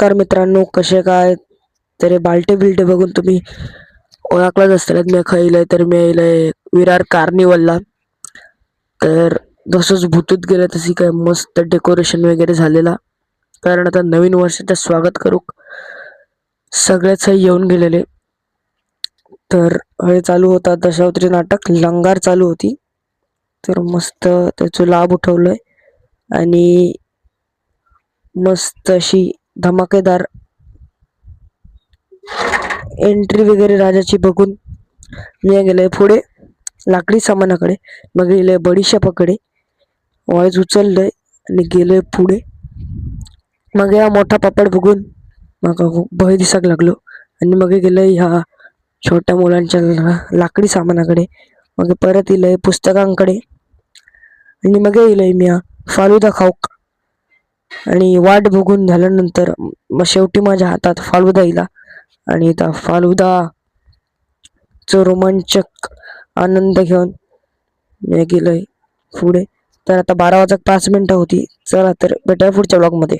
नमस्कार मित्रांनो, कसे काय? तर बालटे बिलटे बघून तुम्ही ओळखलाच असतात. मी खाईलय तर मी येईलय विरार कार्निवलला. तर जसंच भूतूत गेलं तशी काय मस्त डेकोरेशन वगैरे झालेला, कारण आता नवीन वर्षाचं स्वागत करू सगळेच येऊन गेलेले. तर हे चालू होता दशावतारी नाटक, लंगार चालू होती. तर मस्त त्याचा लाभ उठवलाय आणि मस्त अशी धमाकेदार एंट्री वगैरे राजाची बघून मी गेले पुढे लाकडी सामानाकडे, मग गेले बडीशेपाकडे, वाईज उचललंय आणि गेलोय पुढे. मग या मोठा पापड बघून मग भय दिसाक लागलो आणि मग गेलंय ह्या छोट्या मुलांच्या लाकडी सामानाकडे. मग परत येलंय पुस्तकांकडे आणि मग येलंय मी फालुदा खाऊक. आणि वाट बघून झाल्यानंतर मग शेवटी माझ्या हातात फालुदा येला आणि त्या फालुदा च रोमांचक आनंद घेऊन मी गेलोय पुढे. तर आता 12 वाजता 5 मिनिटं होती. चला तर भेटूया पुढच्या ब्लॉगमध्ये.